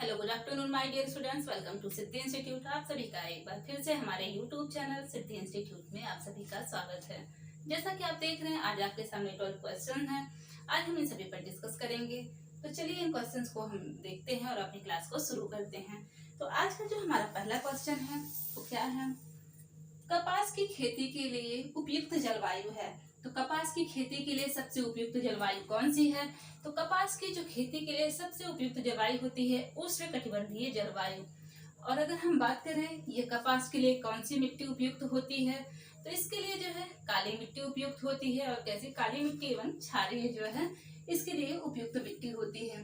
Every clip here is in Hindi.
Hello, good afternoon my dear students. Welcome to Siddhi institute. आप सभी का एक बार फिर से हमारे यूट्यूब चैनल सिद्धि इंस्टीट्यूट में आप सभी का स्वागत है। जैसा कि आप देख रहे हैं, आज आपके सामने 12 क्वेश्चन हैं। आज हम इन सभी पर डिस्कस करेंगे। तो चलिए इन क्वेश्चंस को हम देखते हैं और अपनी क्लास को शुरू करते हैं। तो आज का जो हमारा पहला क्वेश्चन है वो क्या है? कपास की खेती के लिए उपयुक्त जलवायु है। तो कपास की खेती के लिए सबसे उपयुक्त जलवायु कौन सी है? तो कपास की जो खेती के लिए सबसे उपयुक्त जलवायु होती है उष्णकटिबंधीय जलवायु। और अगर हम बात करें ये कपास के लिए कौन सी मिट्टी उपयुक्त होती है, तो इसके लिए जो है काली मिट्टी उपयुक्त होती है। और कैसी काली मिट्टी एवं क्षारीय जो है इसके लिए उपयुक्त मिट्टी होती है।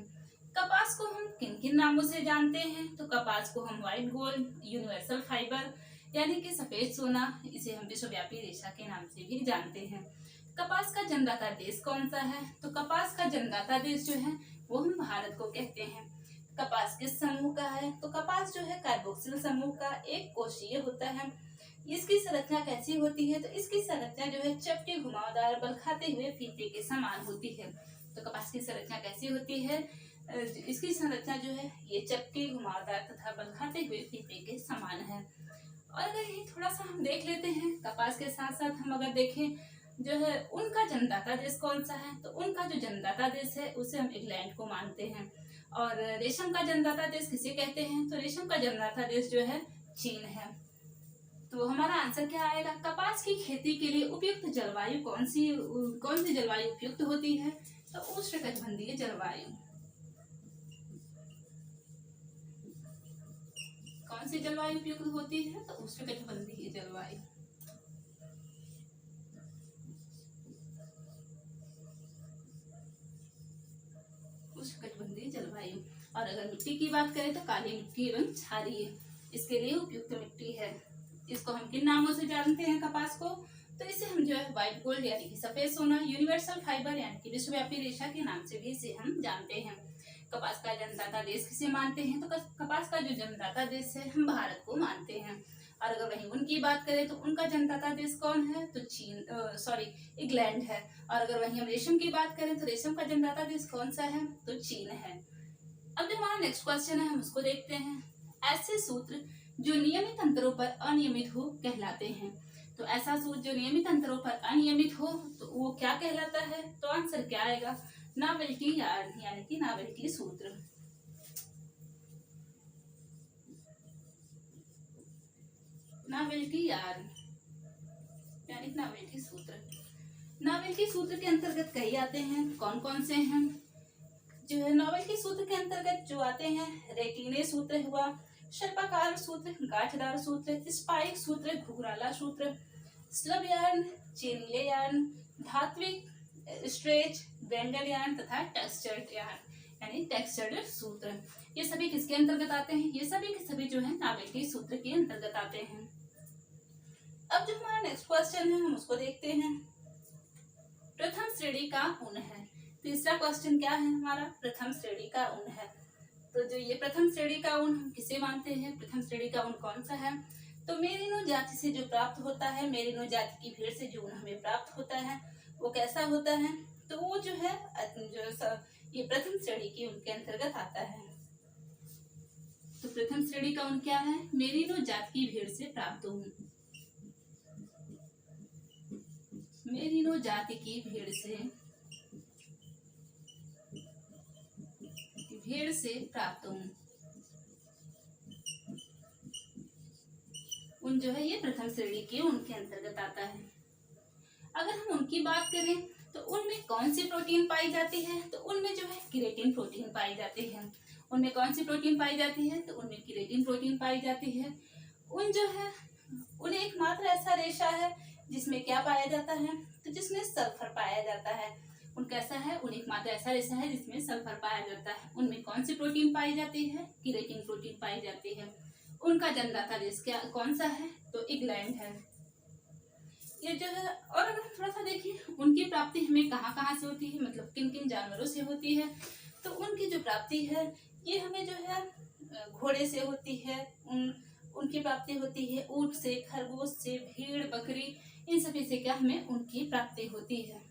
कपास को हम किन किन नामों से जानते हैं? तो कपास को हम व्हाइट गोल्ड, यूनिवर्सल फाइबर यानी कि सफेद सोना, इसे हम विश्वव्यापी रेशा के नाम से भी जानते हैं। कपास का जन्मदाता देश कौन सा है? तो कपास का जन्मदाता देश जो है वो हम भारत को कहते हैं। कपास किस समूह का है? तो कपास जो है कार्बोक्सिल समूह का एक कोशीय होता है। इसकी संरचना कैसी होती है? तो इसकी संरचना जो है चपटी, घुमावदार, बल खाते हुए फीते के समान होती है। तो कपास की संरचना कैसी होती है? इसकी संरचना जो है ये चपटी, घुमावदार तथा बल खाते हुए फीते के समान है। और अगर ये थोड़ा सा हम देख लेते हैं, कपास के साथ साथ हम अगर देखें जो है उनका जन्मदाता देश कौन सा है, तो उनका जो जन्मदाता देश है उसे हम इंग्लैंड को मानते हैं। और रेशम का जन्मदाता देश किसे कहते हैं? तो रेशम का जन्मदाता देश जो है चीन है। तो हमारा आंसर क्या आएगा? कपास की खेती के लिए उपयुक्त जलवायु कौन सी जलवायु उपयुक्त होती है? तो उष्णकटिबंधीय जलवायु। कौन सी जलवायु उपयुक्त होती है? तो उष्णकटिबंधीय जलवायु। उष्णकटिबंधीय जलवायु। और अगर मिट्टी की बात करें तो काली मिट्टी एवं क्षारीय इसके लिए उपयुक्त मिट्टी है। इसको हम किन नामों से जानते हैं कपास को? तो इसे हम जो है व्हाइट गोल्ड यानी कि सफेद सोना, यूनिवर्सल फाइबर यानी कि विश्वव्यापी रेशा के नाम से भी इसे हम जानते हैं। कपास का जन्मदाता देश किसे मानते हैं? तो कपास का जो जन्मदाता देश है हम भारत को मानते हैं। और अगर वहीं उनकी बात करें तो उनका जन्मदाता देश कौन है? तो इंग्लैंड है। और अगर वहीं हम रेशम की बात करें तो रेशम का जन्मदाता देश कौन सा है? तो चीन है। अब जो हमारा नेक्स्ट क्वेश्चन है हम उसको देखते हैं। ऐसे सूत्र जो नियमित अंतरों पर अनियमित हो कहलाते हैं। तो ऐसा सूत्र जो नियमित अंतरों पर अनियमित हो तो वो क्या कहलाता है? तो आंसर क्या आएगा? नावेल्टी यार्न यानी कि नावेल्टी सूत्र। नावेल्टी यार्न यानी नावेल्टी सूत्र। नावेल्टी सूत्र के अंतर्गत कई आते हैं। कौन कौन से हैं? जो है नॉवेल्टी सूत्र के अंतर्गत जो आते हैं, रेटिने सूत्र हुआ, सर्पाकार सूत्र, गांठदार सूत्र, स्पाइक सूत्र, घुघराला सूत्र, स्लब यार्न, चेनीले यार्न, धात्विक, स्ट्रेच, ग्रैंडल यार्न तथा टेक्सचर्ड यार्न यानी टेक्सचर्ड सूत्र। ये सभी किसके अंतर्गत आते हैं? ये सभी के सभी जो है नावेल्टी सूत्र के अंतर्गत आते हैं। अब जो हमारा नेक्स्ट क्वेश्चन है हम उसको देखते हैं। प्रथम श्रेणी का ऊन है। तीसरा क्वेश्चन क्या है हमारा? प्रथम श्रेणी का ऊन है। तो जो ये प्रथम श्रेणी का ऊन हम किसे मानते हैं? प्रथम श्रेणी का ऊन कौन सा है? तो मेरिनो जाति से जो प्राप्त होता है, मेरिनो जाति की भेड़ से जो ऊन हमें प्राप्त होता है वो कैसा होता है? तो वो जो है ये प्रथम श्रेणी के ऊन के अंतर्गत आता है। तो प्रथम श्रेणी का ऊन क्या है? मेरिनो जाति की भेड़ से प्राप्त ऊन। मेरिनो जाति की भेड़ से प्राप्त ऊन जो है ये प्रथम श्रेणी के ऊन के अंतर्गत आता है। अगर हम उनकी बात करें तो उनमें कौन सी प्रोटीन पाई जाती है? तो उनमें जो है केराटिन प्रोटीन पाई जाती है। उनमें कौन सी प्रोटीन पाई जाती है? तो उनमें केराटिन प्रोटीन पाई जाती है। उन जो है उन एकमात्र ऐसा रेशा है जिसमें क्या पाया जाता है? तो जिसमें सल्फर पाया जाता है। उन कैसा है? उन एकमात्र ऐसा रेशा है जिसमें सल्फर पाया जाता है। उनमें कौन सी प्रोटीन पाई जाती है? केराटिन प्रोटीन पाई जाती है। उनका जन्मदाता देश क्या कौन सा है? तो इंग्लैंड है। ये जो है, और अगर हम थोड़ा सा देखें उनकी प्राप्ति हमें कहाँ कहाँ से होती है, मतलब किन किन जानवरों से होती है, तो उनकी जो प्राप्ति है ये हमें जो है घोड़े से होती है। उनकी प्राप्ति होती है ऊंट से, खरगोश से, भेड़, बकरी, इन सभी से क्या हमें उनकी प्राप्ति होती है।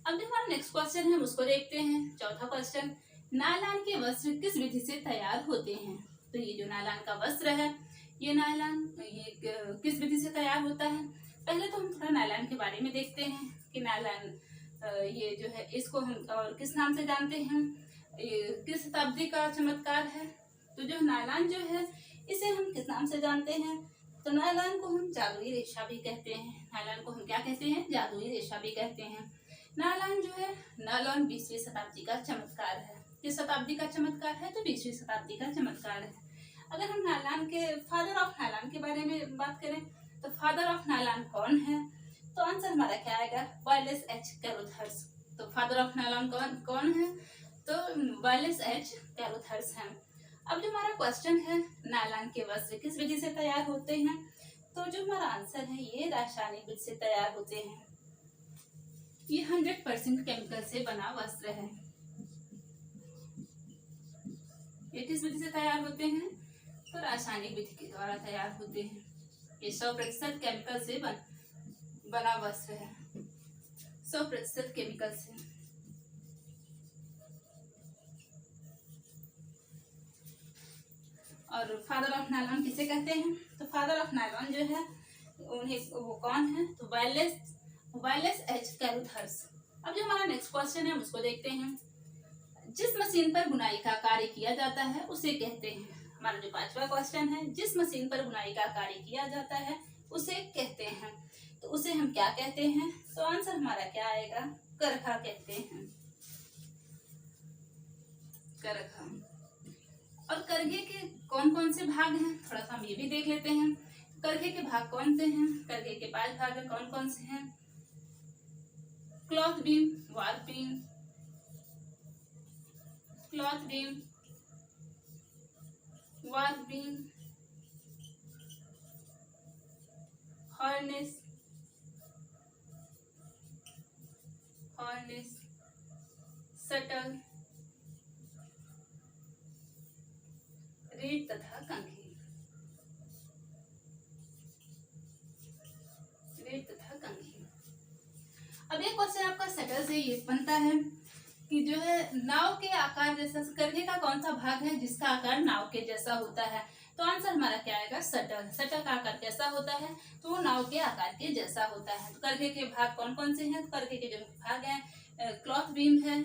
अब जो हमारा नेक्स्ट क्वेश्चन है उसको देखते हैं। चौथा क्वेश्चन, नायलॉन के वस्त्र किस विधि से तैयार होते हैं? तो ये जो नायलॉन का वस्त्र है, ये नायलॉन किस विधि से तैयार होता है? पहले तो हम थोड़ा नायलॉन के बारे में देखते हैं कि नायलॉन ये जो है इसको हम और किस नाम से जानते हैं, ये किस शताब्दी का चमत्कार है। तो जो नायलॉन जो है इसे हम किस नाम से जानते हैं? तो नायलॉन को हम जादुई रेशा भी कहते हैं। नायलॉन को हम क्या कहते हैं? जादुई रेशा भी कहते हैं। नायलॉन जो है, नायलॉन 20वीं शताब्दी का चमत्कार है। किस शताब्दी का चमत्कार है? तो 20वीं शताब्दी का चमत्कार है। अगर हम नायलॉन के फादर ऑफ नायलॉन के बारे में बात करें तो फादर ऑफ नायलॉन कौन है? तो आंसर हमारा क्या आएगा? Wallace H Carothers. तो फादर ऑफ नायलॉन कौन है? तो वायलेस एच कैरोथर्स है। अब जो हमारा क्वेश्चन है, नायलॉन के वस्त्र किस विधि से तैयार होते हैं? तो जो हमारा आंसर है, ये रासायनिक विधि से तैयार होते हैं। ये 100% केमिकल से बना वस्त्र है। ये किस विधि से तैयार होते हैं? तो रासायनिक विधि के द्वारा तैयार होते हैं। ये 100% केमिकल से बना वस्त्र है, 100% केमिकल से। और फादर ऑफ नायलॉन किसे कहते हैं? तो फादर ऑफ नायलॉन जो है वो कौन है? तो वायलेस एच कैरोथर्स। अब जो हमारा नेक्स्ट क्वेश्चन है उसको देखते हैं। जिस मशीन पर बुनाई का कार्य किया जाता है उसे कहते हैं। हमारा जो 5वां क्वेश्चन है, जिस मशीन पर बुनाई का कार्य किया जाता है उसे कहते हैं। तो उसे हम क्या कहते हैं? तो आंसर हमारा क्या आएगा? करखा कहते हैं, करखा। और करघे के कौन कौन से भाग हैं, थोड़ा सा हम ये भी देख लेते हैं। करघे के भाग कौन से हैं? करघे के 5 भाग हैं। कौन कौन से हैं? क्लॉथ बीम, वार बीम, क्लॉथ बीम, वार बीम, हॉर्नेस, शटल, रीड तथा कंघी, रीड तथा कंघी। अब एक क्वेश्चन आपका शटल से ये बनता है कि जो है नाव के आकार जैसा, करघे का कौन सा भाग है जिसका आकार नाव के जैसा होता है? तो आंसर हमारा क्या आएगा? शटल। शटल का आकार कैसा होता है? तो वो नाव के आकार के जैसा होता है। तो करघे के भाग कौन कौन से हैं? तो करघे के जो भाग हैं, क्लॉथ बीम है,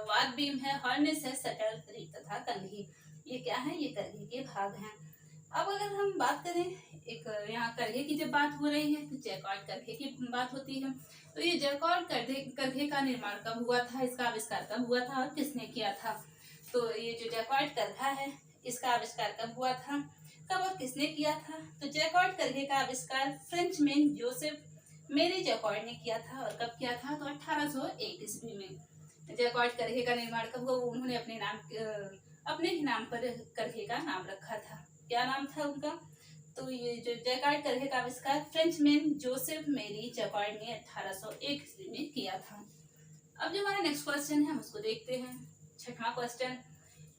वार बीम है, हॉर्नेस है, शटल, रीड तथा कंघी। ये क्या है? ये करघे के भाग हैं। अब अगर हम बात करें, एक यहाँ करघे की जब बात हो रही है तो जैकॉर्ड करघे की बात होती है। तो ये जैकॉर्ड करघे का निर्माण कब हुआ था? इसका आविष्कार कब हुआ था और किसने किया था? तो ये जो जैकॉर्ड करघा है इसका आविष्कार कब हुआ था, कब और किसने किया था? तो जैकॉर्ड करघे का आविष्कार फ्रेंचमैन जोसेफ मेरी जैकॉर्ड ने किया था। और कब किया था? तो 1801 ईस्वी में। जैकॉर्ड करघे का निर्माण कब हुआ? उन्होंने अपने ही नाम पर करघे का नाम रखा था। क्या नाम था उनका? तो ये जो जैकॉर्ड करघे का आविष्कार फ्रेंचमैन जोसेफ मेरी जैकॉर्ड ने 1801 ईस्वी में किया था। अब जो हमारा नेक्स्ट क्वेश्चन है हम उसको देखते हैं। 6वां क्वेश्चन,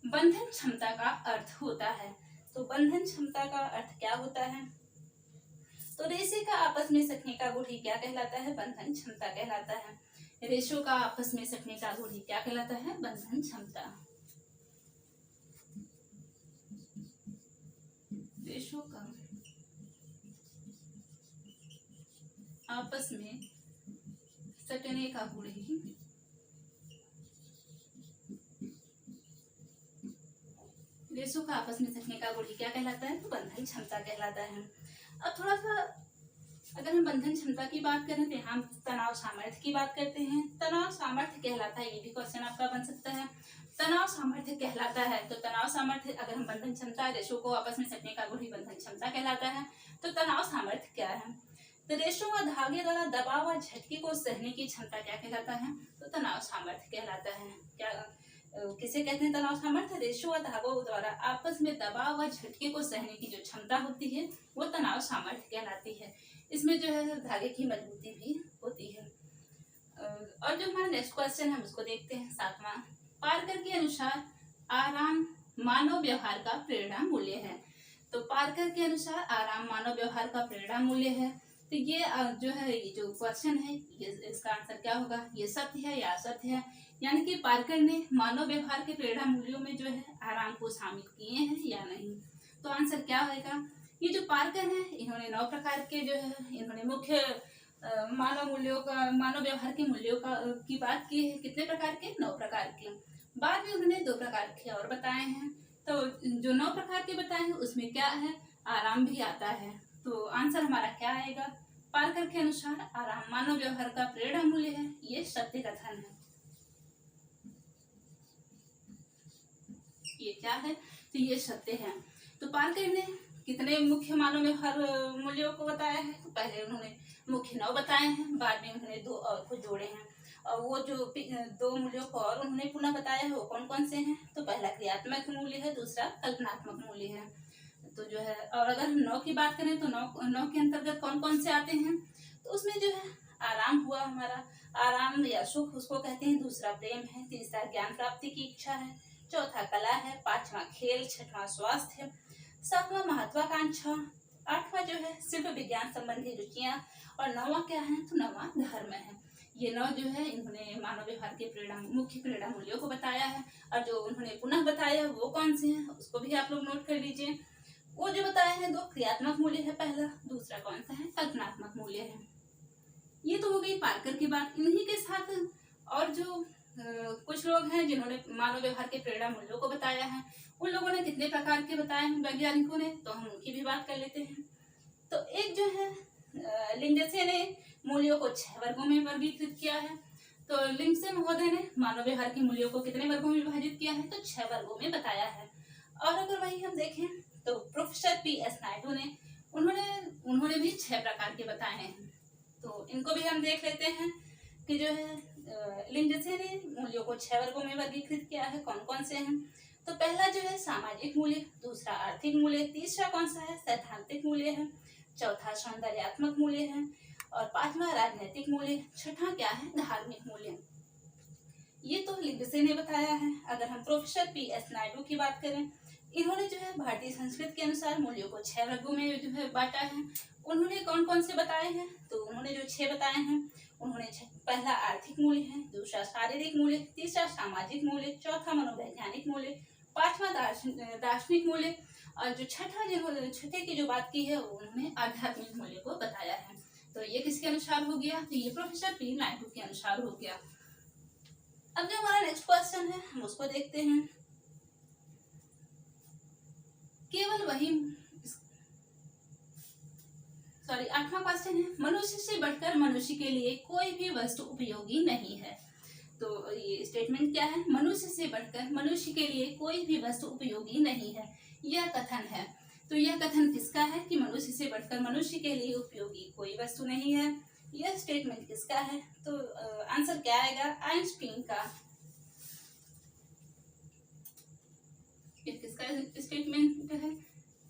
बंधन क्षमता का अर्थ होता है। तो बंधन क्षमता का अर्थ क्या होता है? तो रेशे का आपस में सटने का गुण ही क्या कहलाता है? बंधन क्षमता कहलाता है। रेशों का आपस में सटने का गुण ही क्या कहलाता है? बंधन क्षमता। रेशों का आपस में सटने का गुण ही रेशों का आपस में सटने का गुण ही क्या कहलाता है? तो बंधन क्षमता कहलाता है। अब थोड़ा सा अगर हम बंधन क्षमता की बात करें तो यहाँ तनाव सामर्थ्य की बात करते हैं। तनाव सामर्थ्य कहलाता है, ये भी क्वेश्चन आपका बन सकता है। तनाव सामर्थ्य कहलाता है, तो तनाव सामर्थ्य अगर हम बंधन क्षमता, रेशों को आपस में सटने का गुण ही बंधन क्षमता कहलाता है। तो तनाव सामर्थ्य क्या है? तो रेशों व धागे द्वारा दबाव व झटके को सहने की क्षमता क्या कहलाता है? तो तनाव सामर्थ्य कहलाता है। क्या किसे कहते हैं तनाव सामर्थ्य? रेशों व धागों द्वारा आपस में दबाव व झटके को सहने की जो क्षमता होती है वो तनाव सामर्थ्य कहलाती है। इसमें जो है धागे की मजबूती भी होती है। और जो हमारा नेक्स्ट क्वेश्चन है उसको देखते हैं। 7वां, पार्कर के अनुसार आराम मानव व्यवहार का प्रेरणा मूल्य है। तो पार्कर के अनुसार आराम मानव व्यवहार का प्रेरणा मूल्य है। तो ये जो है, ये जो क्वेश्चन है ये इसका आंसर क्या होगा? ये सत्य है या असत्य है? यानी कि पार्कर ने मानव व्यवहार के प्रेरणा मूल्यों में जो है आराम को शामिल किए हैं या नहीं। तो आंसर क्या होगा? ये जो पार्कर हैं इन्होंने 9 प्रकार के जो है इन्होंने मुख्य मानव व्यवहार के मूल्यों की बात की है। कितने प्रकार के? 9 प्रकार के। बाद में उन्होंने 2 प्रकार के और बताए हैं। तो जो 9 प्रकार के बताए हैं उसमें क्या है? आराम भी आता है। तो आंसर हमारा क्या आएगा? पार्कर के अनुसार आराम मानव व्यवहार का प्रेरणा मूल्य है। ये सत्य कथन है। ये क्या है? तो ये सत्य है। तो पार्कर ने कितने मुख्य मानव व्यवहार मूल्यों को बताया है? तो पहले उन्होंने मुख्य 9 बताए हैं, बाद में उन्होंने 2 और को जोड़े हैं। और वो जो 2 मूल्यों को और उन्होंने पुनः बताया है वो कौन कौन से हैं? तो पहला क्रियात्मक मूल्य है, दूसरा कल्पनात्मक मूल्य है। तो जो है, और अगर हम 9 की बात करें तो 9 के अंतर्गत कौन कौन से आते हैं? तो उसमें जो है आराम हुआ हमारा, आराम या सुख उसको कहते हैं। दूसरा प्रेम है, तीसरा ज्ञान प्राप्ति की इच्छा है, चौथा कला है, पांचवा खेल, छठवां स्वास्थ्य, सातवां महत्वाकांक्षा, आठवां जो है शिल्प विज्ञान संबंधी रुचियां, और 9वां क्या है? तो 9वां धर्म है। ये 9 जो है इन्होंने मानव व्यवहार के मुख्य प्रेरणा मूल्यों को बताया है। और जो उन्होंने पुनः बताया वो कौन से हैं उसको भी आप लोग नोट कर लीजिए। वो जो बताए हैं 2 क्रियात्मक मूल्य है पहला, दूसरा कौन सा है? कल्पनात्मक मूल्य है। ये तो हो गई पार्कर की बात। इन्हीं के साथ और जो कुछ लोग हैं जिन्होंने मानव व्यवहार के प्रेरणा मूल्यों को बताया है, उन लोगों ने कितने प्रकार के बताए हैं वैज्ञानिकों ने, तो हम उनकी भी बात कर लेते हैं। तो एक जो है लिंडसे ने मूल्यों को 6 वर्गों में वर्गीकृत किया है। तो लिंडसे महोदय ने मानव व्यवहार के मूल्यों को कितने वर्गों में विभाजित किया है? तो 6 वर्गों में बताया है। और अगर वही हम देखें तो प्रोफेसर पी.एस. नायडू ने उन्होंने भी 6 प्रकार के बताए हैं। तो इनको भी हम देख लेते हैं कि जो है लिंडसे ने मूल्यों को 6 वर्गों में वर्गीकृत किया है। कौन कौन से हैं? तो पहला जो है सामाजिक मूल्य, दूसरा आर्थिक मूल्य, तीसरा कौन सा है? सैद्धांतिक मूल्य है, चौथा सौंदर्यात्मक मूल्य है, और पांचवा राजनीतिक मूल्य, छठा क्या है? धार्मिक मूल्य। ये तो लिंडसे ने बताया है। अगर हम प्रोफेसर पी.एस. नायडू की बात करें, इन्होंने जो है भारतीय संस्कृति के अनुसार मूल्यों को 6 वर्गों में जो है बांटा है। उन्होंने कौन कौन से बताए हैं? तो उन्होंने जो 6 बताए हैं उन्होंने पहला आर्थिक मूल्य है, दूसरा शारीरिक मूल्य, तीसरा सामाजिक मूल्य, चौथा मनोवैज्ञानिक मूल्य, पांचवा दार्शनिक मूल्य, और जो छठे की जो बात की है उन्होंने आध्यात्मिक मूल्य को बताया है। तो ये किसके अनुसार हो गया? तो ये प्रोफेसर पी नायडू के अनुसार हो गया। अब जो हमारा नेक्स्ट क्वेश्चन है हम उसको देखते हैं। केवल वही 8वां क्वेश्चन है, मनुष्य से बढ़कर मनुष्य के लिए कोई भी वस्तु उपयोगी नहीं है। तो ये स्टेटमेंट क्या है? मनुष्य से बढ़कर मनुष्य के लिए कोई भी वस्तु उपयोगी नहीं है, यह कथन है। तो यह कथन किसका है कि मनुष्य से बढ़कर मनुष्य के लिए उपयोगी कोई वस्तु नहीं है? यह स्टेटमेंट किसका है? तो आंसर क्या आएगा? आइंस्टीन का। ये किसका स्टेटमेंट है?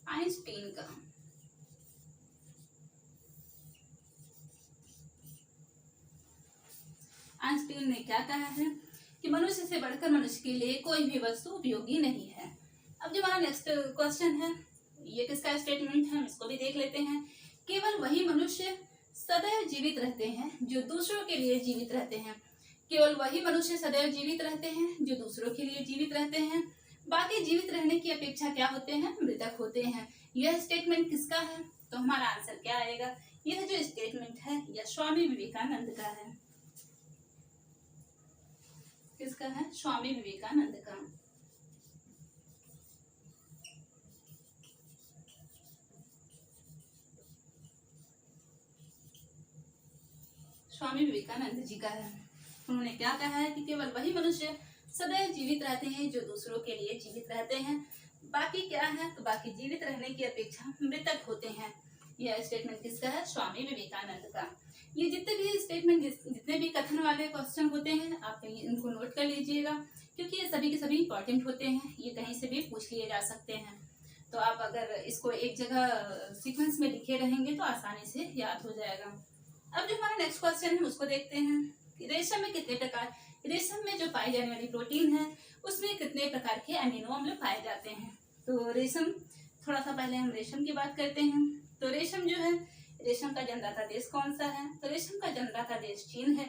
आइंस्टीन का। आइंस्टीन ने क्या कहा है कि मनुष्य से बढ़कर मनुष्य के लिए कोई भी वस्तु उपयोगी नहीं है। अब जो हमारा नेक्स्ट क्वेश्चन है ये किसका स्टेटमेंट है हम इसको भी देख लेते हैं। केवल वही मनुष्य सदैव जीवित रहते हैं जो दूसरों के लिए जीवित रहते हैं। केवल वही मनुष्य सदैव जीवित रहते हैं जो दूसरों के लिए जीवित रहते हैं। बाकी जीवित रहने की अपेक्षा क्या होते हैं? मृतक होते हैं। यह स्टेटमेंट किसका है? तो हमारा आंसर क्या आएगा? यह जो स्टेटमेंट है यह स्वामी विवेकानंद का है। किसका है? स्वामी विवेकानंद का। स्वामी विवेकानंद जी का है। उन्होंने क्या कहा है कि केवल वही मनुष्य सदैव जीवित रहते हैं जो दूसरों के लिए जीवित रहते हैं। बाकी क्या है? तो बाकी जीवित रहने की अपेक्षा मृतक होते हैं। यह स्टेटमेंट किसका है? स्वामी विवेकानंद का। ये जितने भी स्टेटमेंट जितने भी कथन वाले क्वेश्चन होते हैं आप इनको नोट कर लीजिएगा क्योंकि ये सभी के सभी इंपॉर्टेंट होते हैं। ये कहीं से भी पूछ लिए जा सकते हैं। तो आप अगर इसको एक जगह सीक्वेंस में लिखे रहेंगे तो आसानी से याद हो जाएगा। अब जो हमारा नेक्स्ट क्वेश्चन है उसको देखते हैं। रेशम में कितने प्रकार रेशम में जो पाई जाने वाली प्रोटीन है उसमें कितने प्रकार के अमीनो अम्ल पाए जाते हैं? तो रेशम, थोड़ा सा पहले हम रेशम की बात करते हैं। तो रेशम जो है, रेशम का जन्मदाता देश कौन सा है? तो रेशम का जन्मदाता देश चीन है।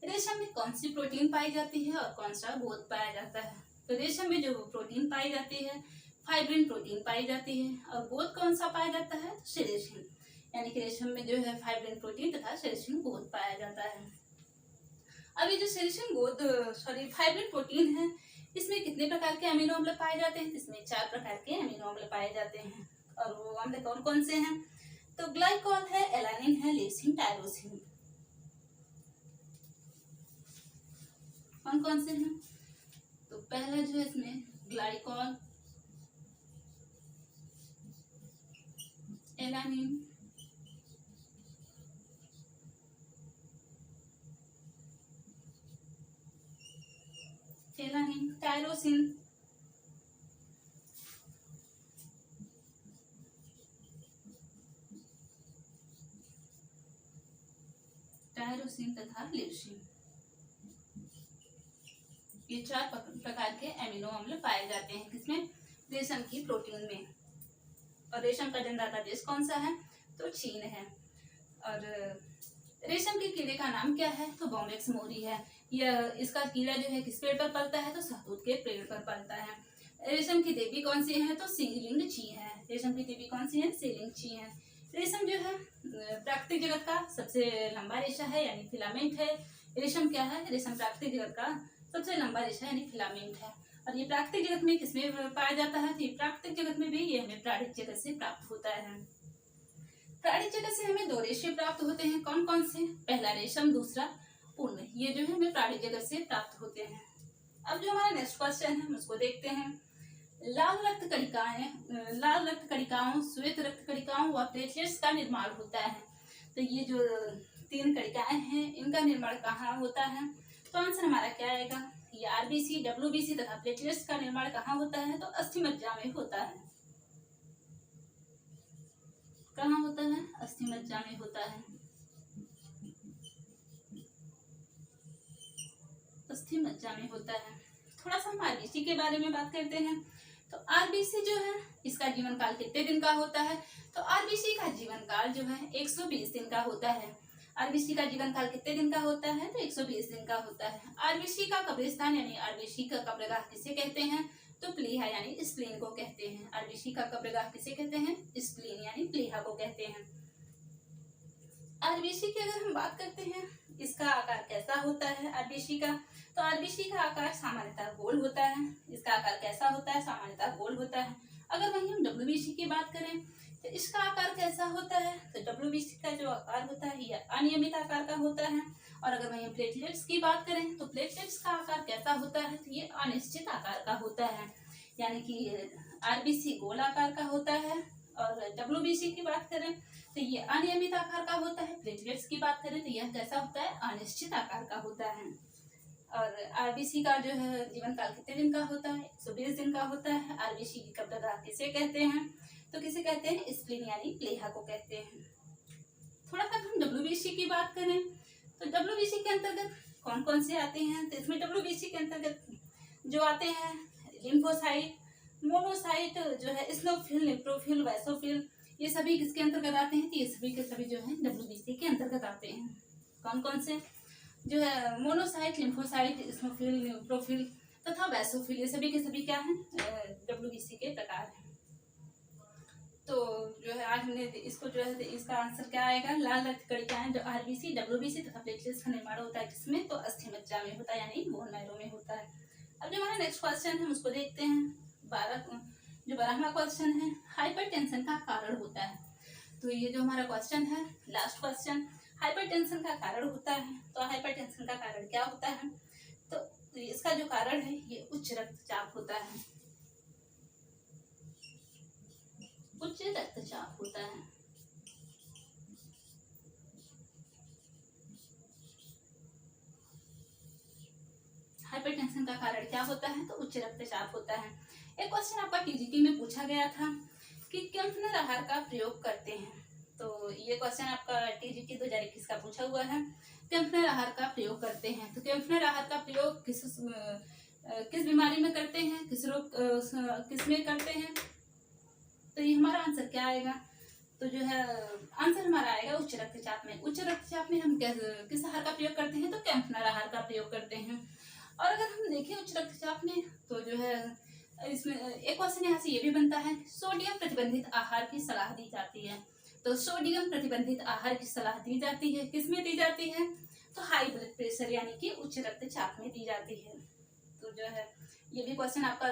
रेशम में कौन सी प्रोटीन पाई जाती है और कौन सा गोद पाया जाता है? तो रेशम में जो प्रोटीन पाई जाती है फाइब्रिन प्रोटीन पाई जाती है, और गोद कौन सा पाया जाता है? तो सेरेसिन, यानी कि रेशम में जो है फाइब्रिन प्रोटीन तथा सेरेसिन गोद पाया जाता है। अब ये जो सेरेसिन गोद फाइब्रिन प्रोटीन है, इसमें कितने प्रकार के अमीनो अम्ल पाए जाते हैं? इसमें 4 प्रकार के अमीनो अम्ल पाए जाते हैं, और वो अम्ल कौन कौन से हैं? तो ग्लाइकॉल है, एलानिन है, लेसिन, टायरोसिन। कौन कौन से हैं? तो पहला जो है इसमें ग्लाइकॉल, एलानिन, टायरोसिन, तथा लेसिन। ये 4 प्रकार के अमीनो अम्ल पाए जाते हैं किसमें? रेशम की प्रोटीन में। और रेशम का जन्मदाता देश कौन सा है? तो चीन है। और रेशम के कीड़े का नाम क्या है? तो बॉम्बेक्स मोरी है। यह इसका कीड़ा जो है किस पेड़ पर पलता है? तो शहतूत के पेड़ पर पलता है। रेशम की देवी कौन सी है? तो सीलिंग ची है। रेशम की देवी कौन सी है? सीलिंग ची है। रेशम जो है प्राकृतिक जगत का सबसे लंबा रेशा है, यानी फिलामेंट है। रेशम क्या है? रेशम प्राकृतिक जगत का सबसे लंबा रेशा यानी फिलामेंट है। और ये प्राकृतिक जगत में किसमें पाया जाता है? तो ये प्राकृतिक जगत में भी ये हमें प्राणिक जगत से प्राप्त होता है। प्राणिक जगत से हमें 2 रेशे प्राप्त होते हैं। कौन कौन से? पहला रेशम, दूसरा पूर्ण। ये जो है हमें प्राणिक जगत से प्राप्त होते हैं। अब जो हमारा नेक्स्ट क्वेश्चन है हम उसको देखते हैं। लाल रक्त कणिकाओं, श्वेत रक्त कणिकाओं व प्लेटलेट्स का निर्माण होता है। तो ये जो 3 कणिकाएं हैं इनका निर्माण कहाँ होता है? तो आंसर हमारा क्या आएगा? ये आरबीसी, डब्ल्यूबीसी तथा प्लेटलेट्स का निर्माण कहाँ होता है? तो अस्थिमज्जा में होता है। कहाँ होता है? अस्थिमज्जा में होता है। अस्थिमज्जा में होता है। थोड़ा सा हम आरबीसी के बारे में बात करते हैं। तो आरबीसी जो है इसका जीवन काल कितने दिन का होता है? तो आरबीसी का जीवन काल जो है 120 दिन का होता है। आरबीसी का जीवन काल कितने दिन का होता है? तो 120 दिन का होता है। आरबीसी का कब्रिस्तान यानी आरबीसी का कब्रगाह किसे कहते हैं? तो प्लीहा यानी स्प्लीन को कहते हैं। आरबीसी का कब्रगाह किसे कहते हैं? स्प्लीन यानी प्लीहा को कहते हैं। आरबीसी की अगर हम बात करते हैं इसका आकार कैसा होता है आरबीसी का? तो आरबीसी का आकार सामान्यतः गोल होता है। इसका आकार कैसा होता है? सामान्यतः गोल होता है। अगर वहीं हम डब्ल्यूबीसी की बात करें तो इसका आकार कैसा होता है? तो डब्ल्यूबीसी का जो आकार होता है यह अनियमित आकार का होता है। और अगर वहीं प्लेटलेट्स की बात करें तो प्लेटलेट्स का आकार कैसा होता है? तो ये अनिश्चित आकार का होता है, यानी कि आरबीसी गोल आकार का होता है। और डब्ल्यूबीसी की बात करें तो ये अनियमित आकार का होता है। प्लेटलेट्स की बात करें तो यह कैसा होता है? अनिश्चित आकार का होता है। और आरबीसी का जो है जीवन काल कितने दिन का होता है? 120 दिन का होता है। आरबीसी की कब्रगाह किसे कहते हैं? तो किसे कहते हैं? स्प्लीन यानी प्लीहा को कहते हैं। थोड़ा सा हम डब्ल्यूबीसी की बात करें तो डब्ल्यूबीसी के अंतर्गत कौन कौन से आते हैं? तो इसमें डब्ल्यूबीसी के अंतर्गत जो आते हैं लिम्फोसाइट, मोनोसाइट जो है, स्नोफिल, नेप्रोफिल, वैसोफिल, ये सभी किसके अंतर्गत आते हैं? तो ये सभी के सभी जो है डब्ल्यूबीसी के अंतर्गत आते हैं। कौन कौन से? जो है मोनोसाइट, लिम्फोसाइट, स्नोफिल, नेप्रोफिल तथा वैसोफिल, ये सभी के सभी क्या हैं? डब्ल्यूबीसी के प्रकार हैं। तो जो है आज हमने इसको जो है इसका आंसर क्या आएगा? लाल रक्त कणिकाएं जो आरबीसी, डब्ल्यूबीसी तथा प्लेटलेट्स का निर्माण होता है किसमें? तो अस्थिमज्जा में होता है, यानी बोन मैरो में होता है। अब जो हमारा नेक्स्ट क्वेश्चन है हम उसको देखते हैं। 12वां क्वेश्चन है, हाइपरटेंशन का कारण होता है। तो ये जो हमारा क्वेश्चन है लास्ट क्वेश्चन, हाइपरटेंशन का कारण होता है। तो हाइपरटेंशन का कारण क्या होता है? तो इसका जो कारण है ये उच्च रक्तचाप होता है। उच्च रक्तचाप होता है। हाइपरटेंशन का कारण क्या होता है? तो उच्च रक्तचाप होता है। एक क्वेश्चन आपका टीजीटी में पूछा गया था कि कैम्फनर आहार का प्रयोग करते हैं। तो ये क्वेश्चन आपका टीजीटी 2021 का पूछा हुआ है। कैम्फनर आहार का प्रयोग करते हैं। तो कैम्फनर आहार का प्रयोग किस बीमारी में करते हैं? किस में करते हैं? तो ये हमारा आंसर क्या आएगा? तो जो है आंसर हमारा आएगा उच्च रक्तचाप में। उच्च रक्तचाप में हम किस आहार का प्रयोग करते हैं, तो कैंपनर आहार का प्रयोग करते हैं। और अगर हम देखें उच्च रक्तचाप में तो जो है इसमें एक क्वेश्चन यहाँ से ये भी बनता है, सोडियम प्रतिबंधित आहार की सलाह दी जाती है। तो सोडियम प्रतिबंधित आहार की सलाह दी जाती है, किसमें दी जाती है, तो हाई ब्लड प्रेशर यानी कि उच्च रक्तचाप में दी जाती है। तो जो है ये भी क्वेश्चन आपका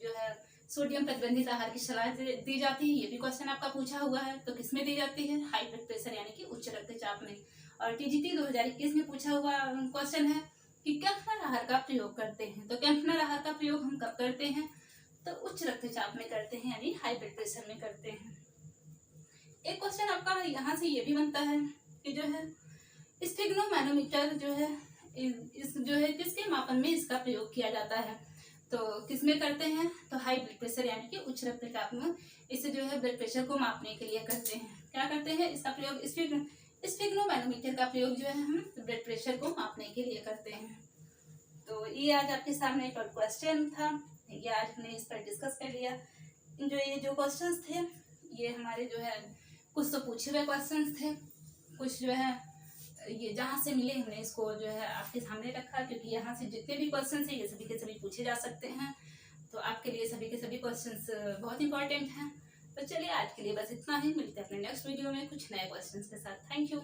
जो है सोडियम प्रतिबंधित आहार की सलाह दी जाती है, ये भी क्वेश्चन आपका पूछा हुआ है। तो किसमें दी जाती है, हाई ब्लड प्रेशर यानी कि उच्च रक्तचाप में। और टीजीटी 2021 में पूछा हुआ क्वेश्चन है कि कैंपनर आहार का प्रयोग करते हैं। तो कैंपनर आहार का प्रयोग हम कब करते हैं, तो उच्च रक्तचाप में करते हैं, यानी हाई ब्लड प्रेशर में करते हैं। एक क्वेश्चन आपका यहाँ से ये भी बनता है कि जो है स्फिग्नोमैनोमीटर जो है इस जो है किसके मापन में इसका प्रयोग किया जाता है, तो किसमें करते हैं, तो हाई ब्लड प्रेशर यानी कि उच्च रक्तचाप में इसे जो है ब्लड प्रेशर को मापने के लिए करते हैं। क्या करते हैं, इसका प्रयोग स्फिग्नोमैनोमीटर का प्रयोग जो है हम ब्लड प्रेशर को मापने के लिए करते हैं। तो ये आज आपके सामने एक क्वेश्चन था, ये आज हमने इस पर डिस्कस कर लिया। ये जो क्वेश्चंस थे ये हमारे जो है कुछ तो पूछे हुए क्वेश्चंस थे, कुछ जो है ये जहाँ से मिले हमने इसको जो है आपके सामने रखा, क्योंकि यहाँ से जितने भी क्वेश्चन है ये सभी के सभी पूछे जा सकते हैं। तो आपके लिए सभी के सभी क्वेश्चंस बहुत इंपॉर्टेंट हैं। तो चलिए आज के लिए बस इतना ही, मिलते हैं अपने नेक्स्ट वीडियो में कुछ नए क्वेश्चंस के साथ। Thank you.